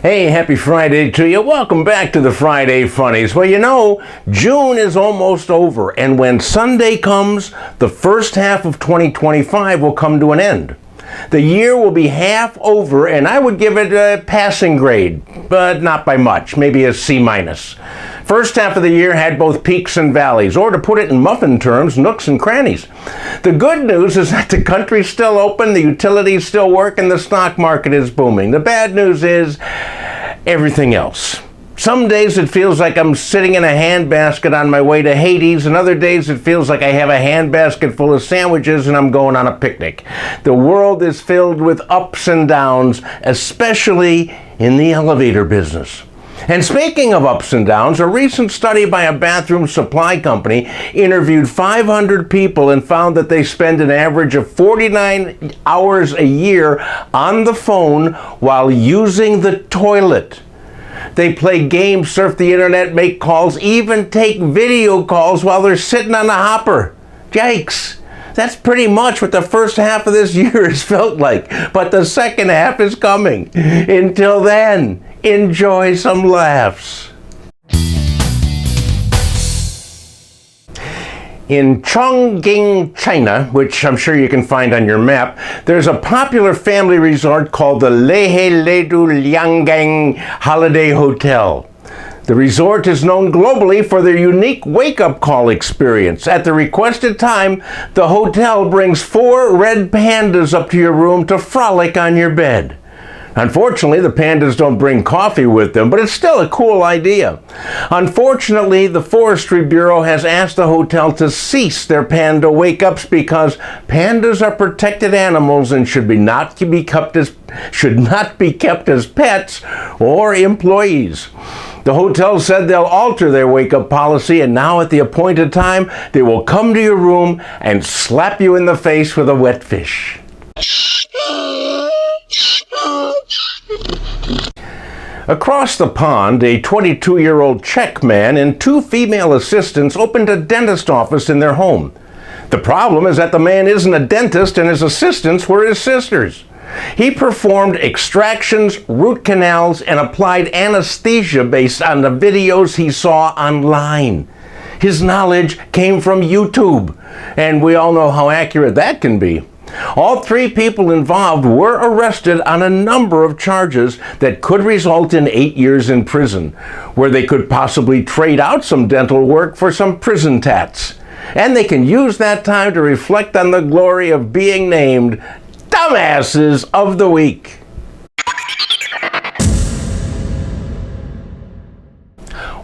Hey, happy Friday to you. Welcome back to the Friday Funnies. Well, you know, June is almost over, and when Sunday comes, the first half of 2025 will come to an end. The year will be half over, and I would give it a passing grade, but not by much, maybe a C-. First half of the year had both peaks and valleys, or to put it in muffin terms, nooks and crannies. The good news is that the country's still open, the utilities still work, and the stock market is booming. The bad news is everything else. Some days it feels like I'm sitting in a handbasket on my way to Hades, and other days it feels like I have a handbasket full of sandwiches and I'm going on a picnic. The world is filled with ups and downs, especially in the elevator business. And speaking of ups and downs, a recent study by a bathroom supply company interviewed 500 people and found that they spend an average of 49 hours a year on the phone while using the toilet. They play games, surf the internet, make calls, even take video calls while they're sitting on the hopper. Yikes! That's pretty much what the first half of this year has felt like, but the second half is coming. Until then, enjoy some laughs. In Chongqing, China, which I'm sure you can find on your map, there's a popular family resort called the Lehe-Ledu Lianggang Holiday Hotel. The resort is known globally for their unique wake-up call experience. At the requested time, the hotel brings 4 red pandas up to your room to frolic on your bed. Unfortunately, the pandas don't bring coffee with them, but it's still a cool idea. Unfortunately, the Forestry Bureau has asked the hotel to cease their panda wake-ups because pandas are protected animals and should not be kept as pets or employees. The hotel said they'll alter their wake-up policy, and now at the appointed time, they will come to your room and slap you in the face with a wet fish. Across the pond, a 22-year-old Czech man and 2 female assistants opened a dentist office in their home. The problem is that the man isn't a dentist and his assistants were his sisters. He performed extractions, root canals, and applied anesthesia based on the videos he saw online. His knowledge came from YouTube, and we all know how accurate that can be. All 3 people involved were arrested on a number of charges that could result in 8 years in prison, where they could possibly trade out some dental work for some prison tats. And they can use that time to reflect on the glory of being named Dumbasses of the Week.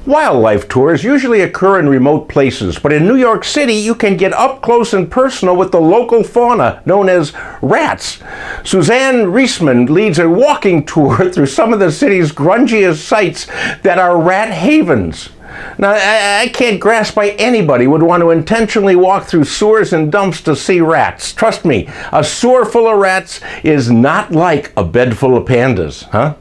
Wildlife tours usually occur in remote places, but in New York City you can get up close and personal with the local fauna known as rats. Suzanne Reisman leads a walking tour through some of the city's grungiest sites that are rat havens. Now, I can't grasp why anybody would want to intentionally walk through sewers and dumps to see rats. Trust me, a sewer full of rats is not like a bed full of pandas, huh?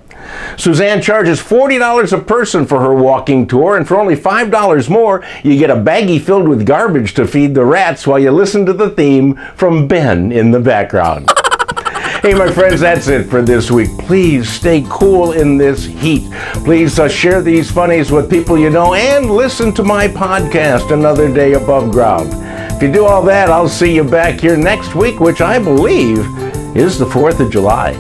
Suzanne charges $40 a person for her walking tour, and for only $5 more, you get a baggie filled with garbage to feed the rats while you listen to the theme from Ben in the background. Hey, my friends, that's it for this week. Please stay cool in this heat. Please share these funnies with people you know, and listen to my podcast, Another Day Above Ground. If you do all that, I'll see you back here next week, which I believe is the 4th of July.